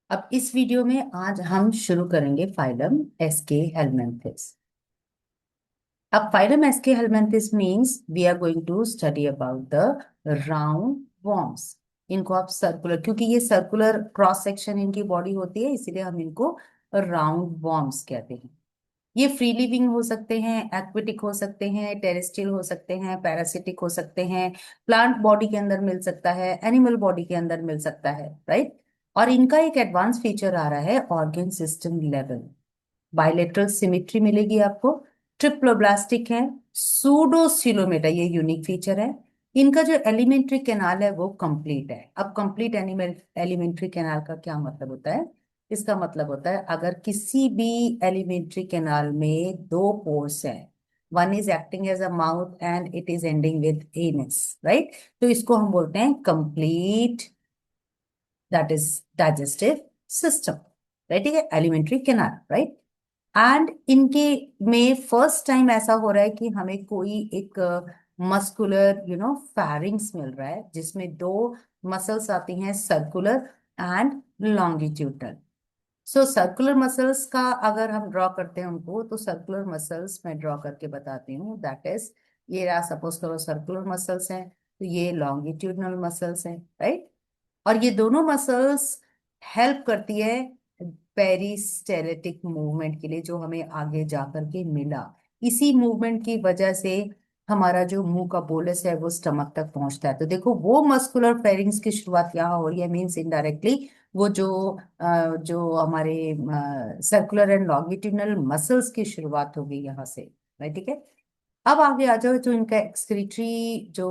अब इस वीडियो में आज हम शुरू करेंगे फाइलम एस्के हेलमिंथेस। अब phylum aschelminthes means we are going to study about the round worms. इनको आप सर्कुलर, क्योंकि ये सर्कुलर क्रॉस सेक्शन इनकी बॉडी होती है, इसीलिए हम इनको राउंड वॉर्म्स कहते हैं। ये फ्री लिविंग हो सकते हैं, एक्वेटिक हो सकते हैं, टेरेस्ट्रियल हो सकते हैं, पैरासिटिक हो सकते हैं, प्लांट बॉडी के अंदर मिल सकता है, एनिमल बॉडी के अंदर मिल सकता है, राइट। और इनका एक एडवांस फीचर आ रहा है organ system level. Bilateral symmetry मिलेगी आपको, ट्रिप्लोब्लास्टिक है, सूडोसिलोमेटा, ये यूनिक फीचर है। इनका जो एलिमेंट्री कैनाल है वो कंप्लीट है। अब कंप्लीट एनिमल एलिमेंट्री कैनाल का क्या मतलब होता है? इसका मतलब होता है अगर किसी भी एलिमेंट्री कैनाल में दो पोर्स हैं, one is acting as a mouth and it is ending with anus, right, तो इसको हम बोलते हैं complete, that is digestive system, right. ठीक है, एलिमेंट्री कैनाल, राइट। एंड इनके में फर्स्ट टाइम ऐसा हो रहा है कि हमें कोई एक मस्कुलर फैरिंग्स मिल रहा है, जिसमें दो मसल्स आती हैं, circular and longitudinal. So circular muscles का अगर हम ड्रॉ करते हैं उनको, तो सर्कुलर मसल्स मैं ड्रॉ करके बताती हूँ। दैट इज, ये रहा, सपोज करो सर्कुलर मसल्स हैं, तो ये लॉन्गिट्यूडनल मसल्स हैं, राइट। और ये दोनों मसल्स हेल्प करती है पेरिस्टेलेटिक मूवमेंट के लिए, जो हमें आगे जाकर के मिला। इसी मूवमेंट की वजह से हमारा जो मुंह का बोलस है वो स्टमक तक पहुंचता है। तो देखो, वो मस्कुलर फेरिंग्स की शुरुआत यहाँ हो रही है, मीन्स इनडायरेक्टली वो जो हमारे सर्कुलर एंड लॉन्गिट्यूडनल मसल्स की शुरुआत हो गई यहाँ से, राइट। ठीक है, अब आगे आ जाओ। जो इनका एक्सक्रीटरी जो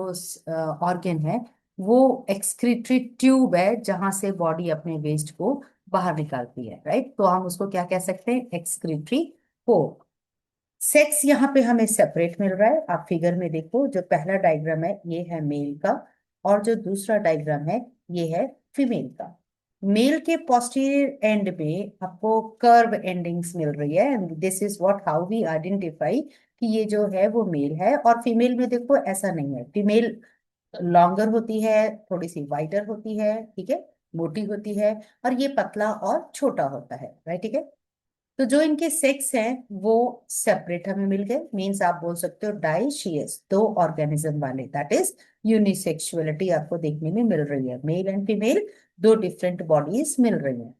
ऑर्गन है, वो एक्सक्रीटरी ट्यूब है, जहां से बॉडी अपने वेस्ट को बाहर निकालती है, राइट। तो हम उसको क्या कह सकते हैं? Excretory port. सेक्स यहाँ पे हमें सेपरेट मिल रहा है। आप फिगर में देखो, जो पहला डायग्राम है ये है मेल का, और जो दूसरा डायग्राम है ये है फीमेल का। मेल के पोस्टीरियर एंड में आपको कर्व एंडिंग्स मिल रही है, and this is what how we identify कि ये जो है वो मेल है। और फीमेल में देखो ऐसा नहीं है, फीमेल लॉन्गर होती है, थोड़ी सी वाइडर होती है, ठीक है, मोटी होती है, और ये पतला और छोटा होता है, राइट। ठीक है, तो जो इनके सेक्स हैं वो सेपरेट हमें मिल गए, मींस आप बोल सकते हो डाइशियस, दो ऑर्गेनिज्म वाले, दैट इज यूनिसेक्सुअलिटी आपको देखने में मिल रही है। मेल एंड फीमेल, दो डिफरेंट बॉडीज मिल रही हैं।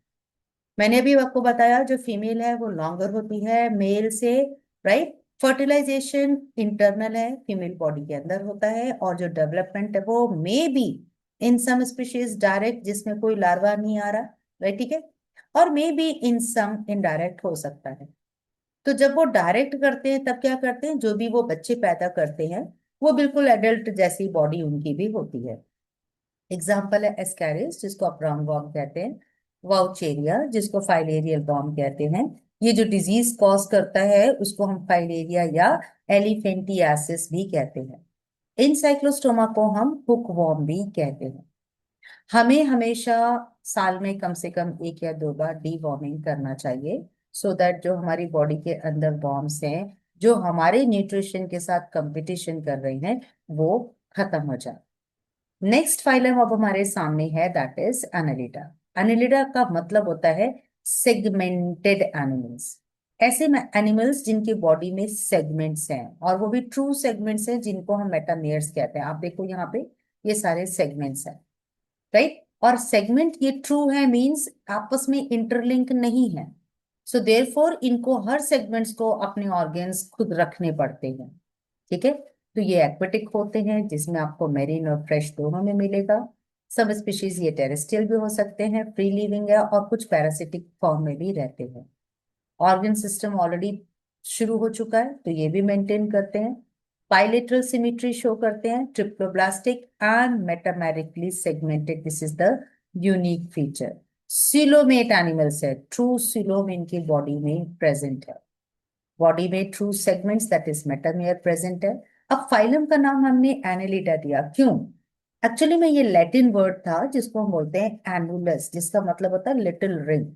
मैंने अभी आपको बताया जो फीमेल है वो लॉन्गर होती है मेल से, राइट। फर्टिलाइजेशन इंटरनल है, फीमेल बॉडी के अंदर होता है, और जो डेवलपमेंट है वो may be in some species direct, जिसमें कोई लार्वा नहीं आ रहा, राइट। ठीक है, और मे बी इन सम इनडायरेक्ट हो सकता है। तो जब वो डायरेक्ट करते हैं तब क्या करते हैं, जो भी वो बच्चे पैदा करते हैं वो बिल्कुल एडल्ट जैसी बॉडी उनकी भी होती है। एग्जाम्पल है एस्कैरिस, जिसको आप राउंड वॉर्म कहते हैं, वाउचेरिया, जिसको फाइलेरियल वॉर्म कहते हैं। ये जो डिजीज कॉज करता है उसको हम फाइलेरिया या एलिफेंटियासिस भी कहते हैं। इनसाइक्लोस्टोमा को हम हुक वॉर्म भी कहते हैं। हमें हमेशा साल में कम से कम एक या दो बार डी वॉर्मिंग करना चाहिए, सो दैट जो हमारी बॉडी के अंदर वॉर्म्स हैं, जो हमारे न्यूट्रिशन के साथ कंपटीशन कर रहे हैं, वो खत्म हो जाए। नेक्स्ट फाइलम अब हमारे सामने है, दैट इज एनालिडा। एनालिडा का मतलब होता है सेगमेंटेड एनिमल्स। ऐसे में एनिमल्स जिनकी बॉडी में सेगमेंट्स हैं, और वो भी ट्रू सेगमेंट्स हैं, जिनको हम मेटामेयर्स कहते हैं। आप देखो यहाँ पे ये सारे सेगमेंट्स हैं, राइट। और सेगमेंट ये ट्रू है, मींस आपस में इंटरलिंक नहीं है। सो देयरफॉर इनको हर सेगमेंट्स को अपने ऑर्गेन्स खुद रखने पड़ते हैं, ठीक है। तो ये एक्वेटिक होते हैं, जिसमें आपको मेरीन और फ्रेश दोनों में मिलेगा। सब स्पीशीज ये टेरेस्ट्रियल भी हो सकते हैं, फ्री लिविंग है, और कुछ पैरासिटिक फॉर्म में भी रहते हैं। ऑर्गन सिस्टम ऑलरेडी शुरू हो चुका है, तो ये भी मेंटेन करते हैं। बाइलेटरल सिमिट्री शो करते हैं, triploblastic and metamerically segmented, this is the unique feature. Coelomate animals है, ट्रू सिलोम इनकी बॉडी में प्रेजेंट है। बॉडी में true segments, that is metamere present है। अब फाइलम का नाम हमने एनालिडा दिया, क्यों? एक्चुअली में ये लैटिन वर्ड था जिसको हम बोलते हैं एनुलस, जिसका मतलब होता है लिटिल रिंग।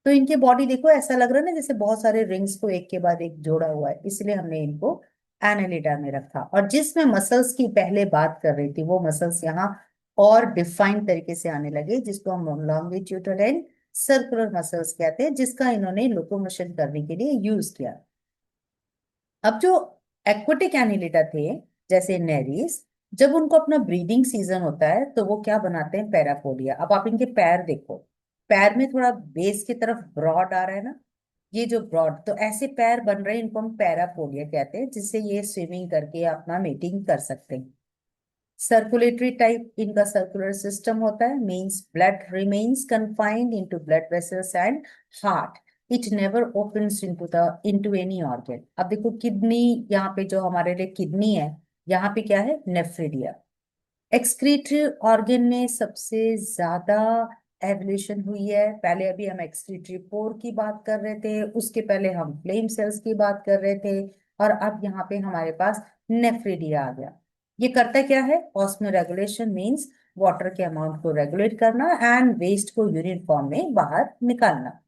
तो इनके बॉडी देखो, ऐसा लग रहा है ना जैसे बहुत सारे रिंग्स को एक के बाद एक जोड़ा हुआ है, इसलिए हमने इनको एनालिडा में रखा। और जिसमें मसल्स की पहले बात कर रही थी, वो मसल्स यहाँ और डिफाइंड तरीके से आने लगे, जिसको हम लॉन्गिट्यूडल एंड सर्कुलर मसल्स कहते हैं, जिसका इन्होंने लोकोमोशन करने के लिए यूज किया। अब जो एक्वेटिक एनिलिडा थे, जैसे नेरीज, जब उनको अपना ब्रीडिंग सीजन होता है तो वो क्या बनाते हैं, पैरापोडिया। अब आप इनके पैर देखो, पैर में थोड़ा बेस की तरफ ब्रॉड आ रहा है ना, ये जो ब्रॉड, तो ऐसे पैर बन रहे हैं, इनको हम पैरापोडिया कहते हैं, जिससे ये स्विमिंग करके अपना मेटिंग कर सकते हैं। सर्कुलेटरी टाइप इनका सर्कुलर सिस्टम होता है, means blood remains confined into blood vessels and heart, it never opens into any organ. अब देखो किडनी, यहाँ पे जो हमारे लिए किडनी है, यहाँ पे क्या है, नेफ्रिडिया। एक्सक्रीटरी ऑर्गन में सबसे ज्यादा एवोल्यूशन हुई है। पहले अभी हम एक्सक्रीटरी पोर की बात कर रहे थे, उसके पहले हम फ्लेम सेल्स की बात कर रहे थे, और अब यहाँ पे हमारे पास नेफ्रिडिया आ गया। ये करता क्या है, ऑस्मो रेगुलेशन, मीन्स वाटर के अमाउंट को रेगुलेट करना एंड वेस्ट को यूरिन फॉर्म में बाहर निकालना।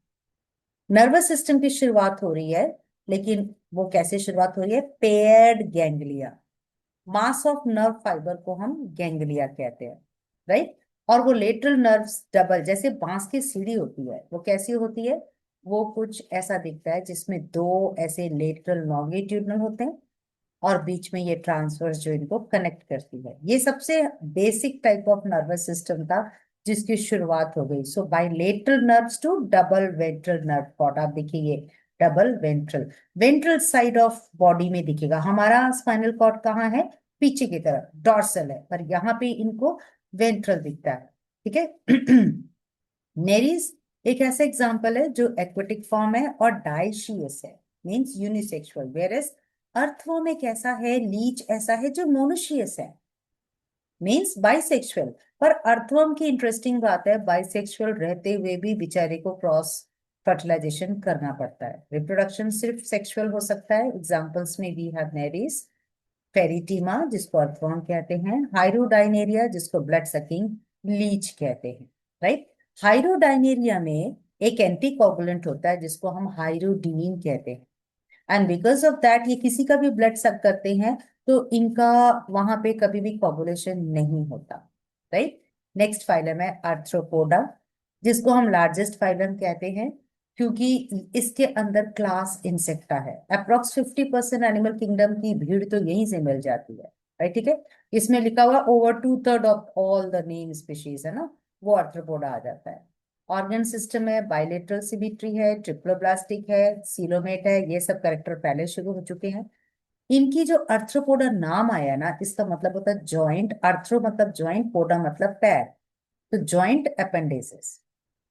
नर्वस सिस्टम की शुरुआत हो रही है, लेकिन वो कैसे शुरुआत हो रही है, paired ganglia. Mass of nerve fibre को हम गैंग्लिया कहते हैं, राइट। और वो लेटरल नर्व्स डबल, जैसे बांस की सीढ़ी होती है, वो कैसी होती है, वो कुछ ऐसा दिखता है, जिसमें दो ऐसे लेटरल लॉन्गिट्यूडनल होते हैं, और बीच में ये ट्रांसवर्स जो इनको कनेक्ट करती है। ये सबसे basic type of nervous system था, जिसकी शुरुआत हो गई। So bilateral nerves to double ventral nerve cord. आप देखिए ये double ventral, ventral side of body में दिखेगा। हमारा स्पाइनल कॉर्ड कहाँ है, पीछे की तरफ डॉर्सल है, पर यहाँ पे इनको वेंट्रल दिखता है, ठीक है। नेरीज एक ऐसा एग्जाम्पल है जो एक्वेटिक फॉर्म है और डाइशियस है, मींस यूनिसेक्सुअल, वेरस अर्थवर्म एक ऐसा है, लीच ऐसा है जो मोनोशियस है, मींस बाइसेक्सुअल। पर अर्थवर्म की इंटरेस्टिंग बात है, बाइसेक्सुअल रहते हुए भी बेचारे को क्रॉस फर्टिलाइजेशन करना पड़ता है। रिप्रोडक्शन सिर्फ सेक्सुअल हो सकता है। एग्जांपल्स में वी हैव नेरीज, फेरिटीमा जिसको अर्थवर्म कहते हैं, हाइरोडाइनेरिया जिसको ब्लड सकिंग लीच कहते हैं, राइट। हाइरोडाइनेरिया में एक एंटीकोगुलेंट होता है जिसको हम हाइरोडीन कहते हैं, एंड बिकॉज ऑफ दैट ये किसी का भी ब्लड सक करते हैं, तो इनका वहां पे कभी भी कोगुलेशन नहीं होता, राइट। नेक्स्ट फाइलम है आर्थ्रोपोडा, जिसको हम लार्जेस्ट फाइलम कहते हैं, क्योंकि इसके अंदर क्लास इंसेक्टा है। अप्रोक्स 50% एनिमल किंगडम की भीड़ तो यहीं से मिल जाती है, राइट, ठीक है। इसमें लिखा हुआ over 2/3 of all the name species है ना, वो आर्थ्रोपोडा आ जाता है। ऑर्गन सिस्टम है, बाइलेटरल सिमेट्री है, ट्रिप्लोब्लास्टिक है, सीलोमेट है, ये सब करेक्टर पहले शुरू हो चुके हैं। इनकी जो अर्थ्रोपोडा नाम आया ना, इसका मतलब होता है जॉइंट, अर्थ्रो मतलब जॉइंट, पोडा मतलब पैर, तो जॉइंट अपेंडेसिस।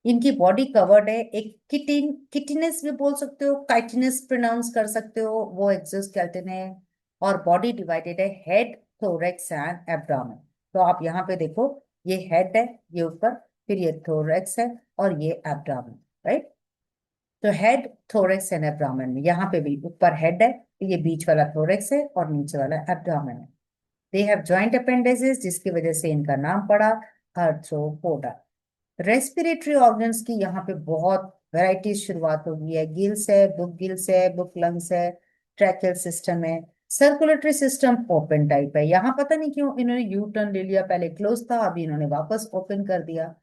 इनकी बॉडी कवर्ड है, एक किटिन, किटिनस भी बोल सकते हो, काइटिनस प्रोनाउंस कर सकते हो, वो एक्सोस्केलेटन है। और बॉडी डिवाइडेड है, हेड, थोरैक्स एंड एब्डोमेन। तो आप यहाँ पे देखो, ये हेड है, ये ऊपर, फिर ये थोरैक्स है, और ये एब्डोमेन, राइट। तो हेड, थोरैक्स एंड एब्डोमेन, यहाँ पे भी ऊपर हेड है, ये बीच वाला थोरैक्स है, और नीचे वाला एब्डोमेन है। दे हैव जॉइंट अपेंडेजेस, जिसकी वजह से इनका नाम पड़ा आर्थ्रोपोडा। रेस्पिरेटरी ऑर्गन्स की यहाँ पे बहुत वैरायटी शुरुआत हो गई है। गिल्स है, बुक गिल्स है, बुक लंग्स है, ट्रैकियल सिस्टम है। सर्कुलेटरी सिस्टम ओपन टाइप है। यहाँ पता नहीं क्यों इन्होंने यू टर्न ले लिया, पहले क्लोज था, अभी इन्होंने वापस ओपन कर दिया।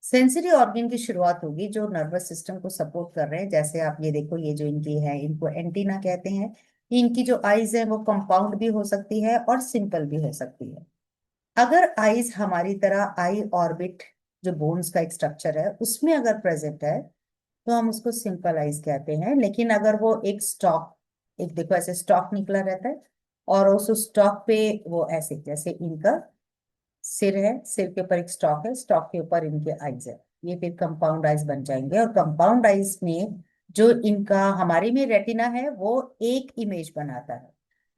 सेंसरी ऑर्गन की शुरुआत होगी जो नर्वस सिस्टम को सपोर्ट कर रहे हैं, जैसे आप ये देखो, ये जो इनकी है, इनको एंटीना कहते हैं। इनकी जो आईज है वो कंपाउंड भी हो सकती है और सिंपल भी हो सकती है। अगर आईज हमारी तरह आई ऑर्बिट, जो बोन्स का एक स्ट्रक्चर है, उसमें अगर प्रेजेंट है, तो हम उसको सिंपल आईज कहते हैं। लेकिन अगर वो एक स्टॉक, एक देखो ऐसे स्टॉक निकला रहता है, और उस स्टॉक पे वो ऐसे, जैसे इनका सिर है, सिर के ऊपर एक स्टॉक है, स्टॉक के ऊपर इनके आईज है, ये फिर कंपाउंड आईज बन जाएंगे। और कंपाउंड आईज में जो इनका, हमारे में रेटिना है, वो एक इमेज बनाता है,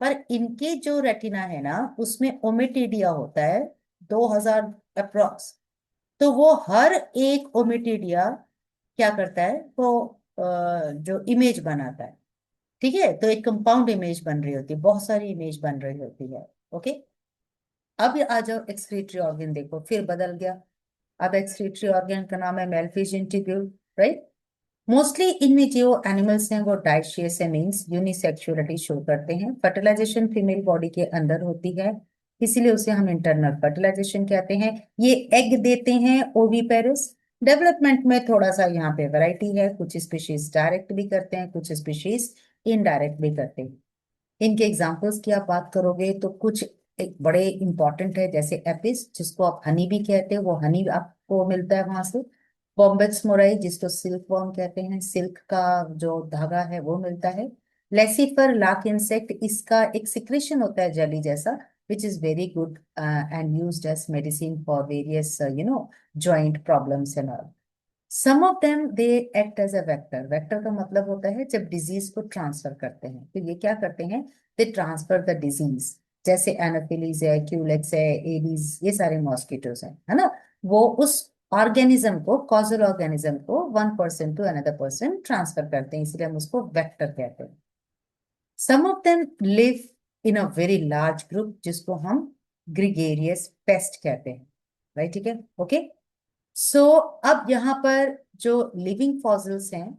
पर इनके जो रेटिना है ना, उसमें ओमेटिडिया होता है 2000 अप्रोक्स। तो वो हर एक ओमेटिडिया क्या करता है, वो जो इमेज बनाता है, ठीक है। तो एक कंपाउंड इमेज बन रही होती है, बहुत सारी इमेज बन रही होती है, ओके। अब ये आ जाओ एक्सक्रीटरी ऑर्गन, देखो फिर बदल गया। अब एक्सक्रीटरी ऑर्गन का नाम है मेलफिशियन ट्यूब्यूल, राइट। मोस्टली इनमें जो एनिमल्स हैं वो डाइशियस है, मीन्स यूनिसेक्सुअलिटी शो करते हैं। फर्टिलाइजेशन फीमेल बॉडी के अंदर होती है, इसीलिए उसे हम इंटरनल फर्टिलाइजेशन कहते हैं। ये एग देते हैं ओविपेरिस, डेवलपमेंट में थोड़ा सा यहाँ पे वैरायटी है, कुछ स्पीशीज डायरेक्ट भी करते हैं, कुछ स्पीशीज इनडायरेक्ट भी करते हैं। इनके एग्जांपल्स की आप बात करोगे तो कुछ एक बड़े इंपॉर्टेंट है, जैसे एपिस जिसको आप हनी भी कहते हैं, वो हनी आपको मिलता है वहां से। बॉम्बेक्स मोराई जिसको सिल्क वर्म कहते हैं, सिल्क का जो धागा है वो मिलता है। लेसिफर लार्क इंसेक्ट, इसका एक सिक्रेशन होता है जेली जैसा, which is very good and used as medicine for various joint problems and all. Some of them they act as a vector. Vector का मतलब होता है जब डिजीज को ट्रांसफर करते हैं, तो ये क्या करते हैं, दे ट्रांसफर द डिजीज। जैसे एनाफिलीज है, क्यूलेक्स है, एडीज, ये सारे मॉस्किटोज हैं, है ना। वो उस ऑर्गेनिज्म को, कॉजल ऑर्गेनिज्म को one person to another person transfer करते हैं, इसलिए हम उसको वेक्टर कहते हैं। Some of them live in a very large group, जिसको हम ग्रिगेरियस पेस्ट कहते हैं। राइट, ठीक है, ओके। सो अब यहाँ पर जो लिविंग फॉसिल्स हैं,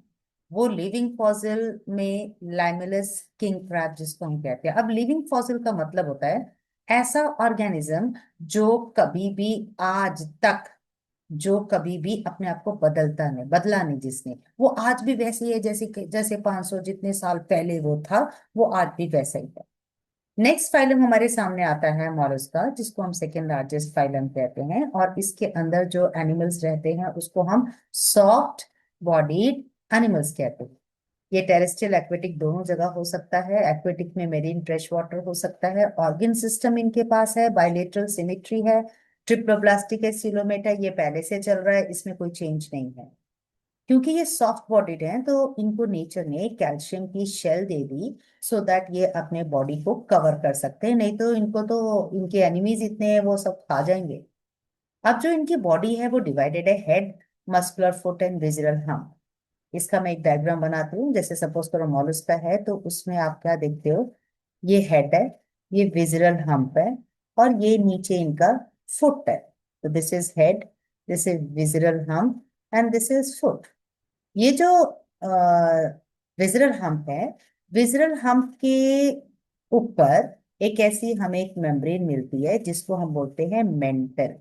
वो लिविंग फॉसिल में लाइमलस किंग क्रैब जिसको हम कहते हैं। अब लिविंग फॉसिल का मतलब होता है ऐसा ऑर्गेनिज्म जो कभी भी आज तक, जो कभी भी अपने आप को बदलता नहीं, बदला नहीं, जिसने, वो आज भी वैसे ही है जैसे जैसे 500 जितने साल पहले वो था, वो आज भी वैसा ही है। नेक्स्ट फाइलम हमारे सामने आता है मॉलस्का, जिसको हम सेकेंड लार्जेस्ट फाइलम कहते हैं, और इसके अंदर जो एनिमल्स रहते हैं उसको हम सॉफ्ट बॉडीड एनिमल्स कहते हैं। ये टेरेस्ट्रियल एक्वेटिक दोनों जगह हो सकता है। एक्वेटिक में मेरीन फ्रेश वाटर हो सकता है। ऑर्गन सिस्टम इनके पास है, बायलेटरल सिमेट्री है, ट्रिप्लोब्लास्टिक है, सिलोमेटा, ये पहले से चल रहा है, इसमें कोई चेंज नहीं है। क्योंकि ये सॉफ्ट बॉडीड हैं तो इनको नेचर ने कैल्शियम की shell they the, so that ये अपने बॉडी को कवर कर सकते हैं, नहीं तो इनको तो इनके एनिमीज इतने हैं वो सब खा जाएंगे। अब जो इनकी बॉडी है वो डिवाइडेड है, head, muscular foot and visual hump. इसका मैं एक डायग्राम बनाती हूँ। जैसे सपोज करो मॉलस्का है, तो उसमें आप क्या देखते हो, ये हेड है, ये विजुअल हम्प है, और ये नीचे इनका फुट है। तो this is head, this is visual hump, and this is foot. ये जो विजरल हम्प है, विजरल हम्प के ऊपर एक ऐसी हमें एक मेम्ब्रेन मिलती है जिसको हम बोलते हैं मेंटल,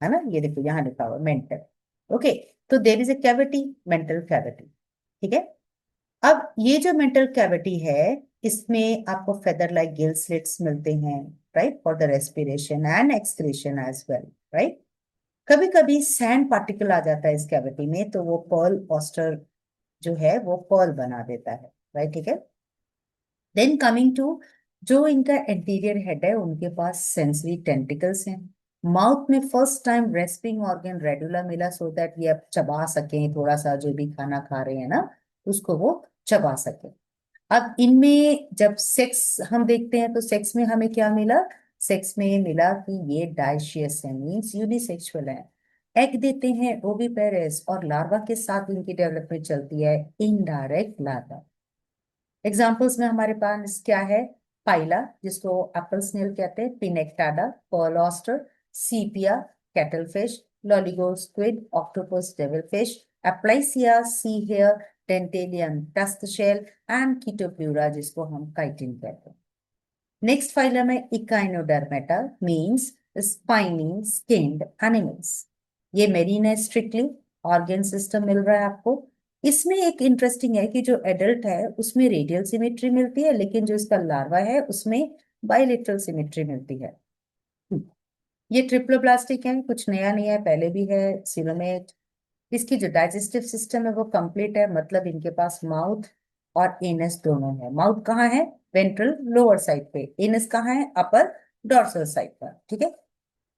है ना। ये देखो यहाँ लिखा हुआ मेंटल, ओके। तो there is a cavity, mantle cavity, ठीक है। अब ये जो मेंटल कैविटी है, इसमें आपको फेदर लाइक गिल स्लिट्स मिलते हैं, right, for the respiration and excretion as well, right. कभी कभी सैंड पार्टिकल आ जाता है इस कैविटी में, तो वो पर्ल ऑस्टर जो है वो पर्ल बना देता है, राइट, ठीक है। देन कमिंग टू जो इनका एंटीरियर हेड है, उनके पास सेंसरी टेंटिकल्स हैं। माउथ में first time respiring organ radula मिला, सो दैट ये अब चबा सकें, थोड़ा सा जो भी खाना खा रहे हैं ना उसको वो चबा सके। अब इनमें जब सेक्स हम देखते हैं तो सेक्स में हमें क्या मिला, सेक्स में मिला कि ये डाइशियस है, मीन्स यूनिसेक्सुअल है। एग देते हैं ओविपेरस, और लार्वा के साथ इनकी डेवलपमेंट चलती है, इनडायरेक्ट लार्वा। एग्जाम्पल्स में हमारे पास क्या है, पाइला जिसको एप्पल स्नेल कहते हैं, pinctada, pearl oyster, sepia, cuttlefish, loligo squid, octopus, devilfish, aplysia, sea hare, dentalium, tusk shell, and chaetopleura जिसको हम काइटिन कहते हैं। नेक्स्ट फाइलम है echinodermata, means spiny skinned animals. ये मेरीन है स्ट्रिक्टली, ऑर्गन सिस्टम मिल रहा है आपको। इसमें एक इंटरेस्टिंग है कि जो एडल्ट है उसमें रेडियल सिमेट्री मिलती है, लेकिन जो इसका लार्वा है उसमें बाइलेटरल सिमेट्री मिलती है। ये ट्रिप्लोब्लास्टिक है, कुछ नया नहीं है, पहले भी है, सिलोमेट। इसकी जो डाइजेस्टिव सिस्टम है वो कंप्लीट है, मतलब इनके पास माउथ और एनस दोनों है। माउथ कहाँ है, वेंट्रल लोअर साइड पे, एनस कहाँ है, अपर डॉर्सल साइड पर, ठीक है।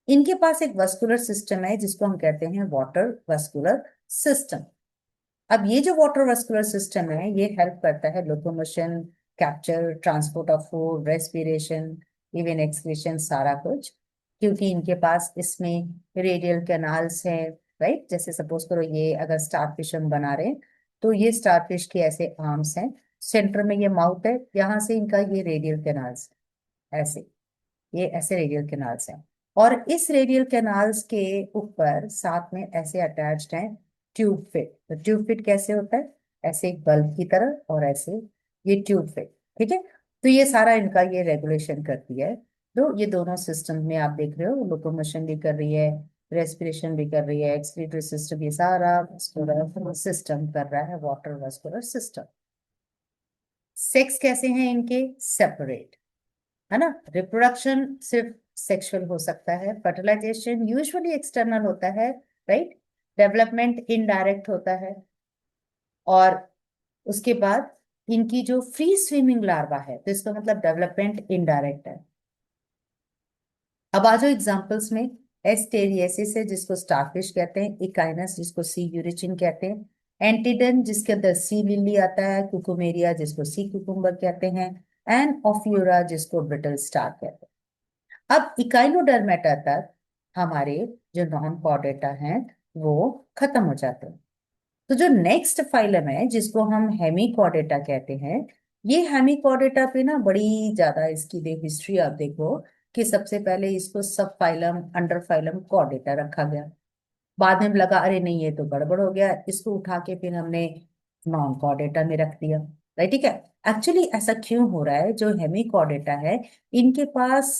इनके पास एक वस्कुलर सिस्टम है जिसको हम कहते हैं वाटर वस्कुलर सिस्टम। अब ये जो वाटर वस्कुलर सिस्टम है ये हेल्प करता है locomotion, capture, transport of food, respiration, even excretion, सारा कुछ, क्योंकि इनके पास इसमें रेडियल कैनाल्स हैं, राइट। जैसे सपोज करो ये अगर स्टार फिश हम बना रहे हैं, तो ये स्टार फिश के ऐसे आर्म्स हैं, सेंटर में ये माउथ है, यहाँ से इनका ये रेडियल कैनाल्स ऐसे, ये ऐसे रेडियल कैनाल्स हैं। और इस रेडियल कैनाल्स के ऊपर साथ में ऐसे अटैच्ड हैं ट्यूब फिट। तो ट्यूब फिट कैसे होता है, ऐसे एक बल्ब की तरह, और ऐसे ये ट्यूब फिट, ठीक है। तो ये सारा इनका ये रेगुलेशन करती है। तो ये दोनों सिस्टम में आप देख रहे हो लोकोमोशन भी कर रही है, रेस्पिरेशन भी कर रही है, एक्सक्रीटरी सिस्टम, ये सारा वास्कुलर सिस्टम कर रहा है, वाटर वास्कुलर सिस्टम। सेक्स कैसे हैं इनके? सेपरेट, है ना। रिप्रोडक्शन सिर्फ सेक्सुअल हो सकता है, फर्टिलाइजेशन यूजुअली एक्सटर्नल होता है, राइट। डेवलपमेंट इनडायरेक्ट होता है, और उसके बाद इनकी जो फ्री स्विमिंग लार्वा है, तो इसका मतलब डेवलपमेंट इनडायरेक्ट है। अब आ जाओ एग्जांपल्स में। एस्टेरियसिस है जिसको स्टारफिश कहते हैं, इकाइनस जिसको सी यूरिचिन कहते हैं, एंटीडन जिसके अंदर सी लिली आता है, कुकुमेरिया जिसको सी कुकुम्बर कहते हैं, एंड ऑफ्यूरा जिसको ब्रिटल स्टार कहते हैं। अब इकाइनोडर्मेटा तक हमारे जो नॉन कॉर्डेटा हैं वो खत्म हो जाते हैं। तो जो नेक्स्ट फाइलम है जिसको हम हेमिकॉर्डेटा कहते हैं, ये हेमिकॉर्डेटा पे ना बड़ी ज्यादा इसकी हिस्ट्री आप देखो कि सबसे पहले इसको सब फाइलम अंडर फाइलम कॉर्डेटा रखा गया। बाद में लगा अरे नहीं ये तो गड़बड़ हो गया, इसको उठा के फिर हमने नॉन कॉर्डेटा में रख दिया, राइट। ठीक है। एक्चुअली ऐसा क्यों हो रहा है? जो हेमिकॉर्डेटा है इनके पास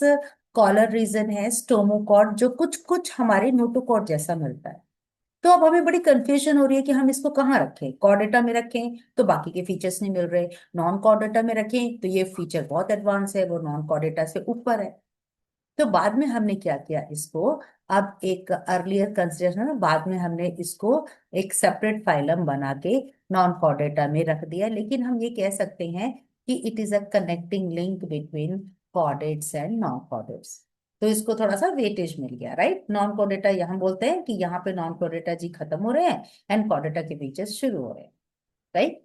कॉलर रीजन है, स्टोमोकॉर्ड, जो कुछ कुछ हमारे नोटोकॉर्ड जैसा मिलता है। तो अब हमें बड़ी कंफ्यूजन हो रही है कि हम इसको कहाँ रखें। कॉर्डेटा में रखें तो बाकी के फीचर्स नहीं मिल रहे, नॉन कॉर्डेटा में रखें तो ये फीचर बहुत एडवांस है, वो नॉन कॉर्डेटा से ऊपर है। तो बाद में हमने क्या किया इसको, अब एक अर्लियर कंसिडरेशन है, बाद में हमने इसको एक सेपरेट फाइलम बना के नॉन कॉर्डेटा में रख दिया। लेकिन हम ये कह सकते हैं कि it is a connecting link between chordates and non chordates. तो इसको थोड़ा सा वेटेज मिल गया, राइट। नॉन कॉर्डेटा यहाँ बोलते हैं कि यहाँ पे नॉन कॉर्डेटा जी खत्म हो रहे हैं एंड कॉर्डेटा के फीचर्स शुरू हो रहे हैं, राइट।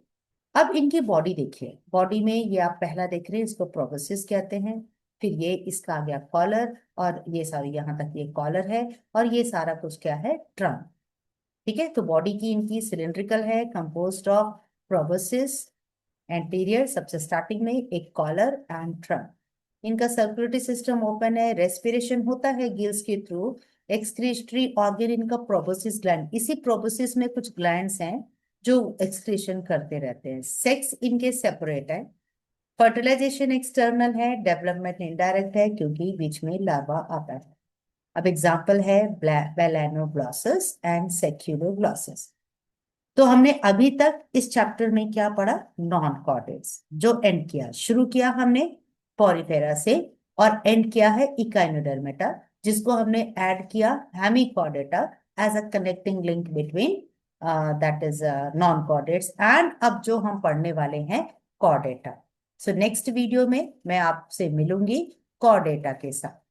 अब इनकी बॉडी देखिए, बॉडी में ये आप पहला देख रहे हैं, इसको प्रोबोसिस कहते हैं। फिर ये इसका आ गया कॉलर, और ये सारी यहाँ तक ये कॉलर है, और ये सारा कुछ क्या है? ट्रंक। ठीक है। तो बॉडी की इनकी सिलेंड्रिकल है, कंपोज्ड ऑफ प्रोबोसिस एंटीरियर, सबसे स्टार्टिंग में एक कॉलर एंड ट्रंक। इनका सर्कुलेटरी सिस्टम ओपन है, रेस्पिरेशन होता है गिल्स के थ्रू। एक्सक्रीटरी ऑर्गन इनका प्रोबोसिस ग्लैंड, इसी प्रोबोसिस में कुछ ग्लैंड्स हैं जो एक्सक्रीशन करते रहते हैं। सेक्स इनके सेपरेट है, फर्टिलाइजेशन एक्सटर्नल है, डेवलपमेंट इनडायरेक्ट है क्योंकि बीच में लार्वा आता है। अब एग्जांपल है बेलेनोग्लॉसस एंड सेक्युलोग्लॉसस। तो हमने अभी तक इस चैप्टर में क्या पढ़ा? Non chordates. जो एंड किया, शुरू किया हमने पॉरीफेरा से, और एंड किया है इकाइनोडर्मेटा, जिसको हमने ऐड किया hemichordata as a connecting link between that is non chordates. And अब जो हम पढ़ने वाले हैं कॉर्डेटा। सो नेक्स्ट वीडियो में मैं आपसे मिलूंगी कॉर्डेटा के साथ।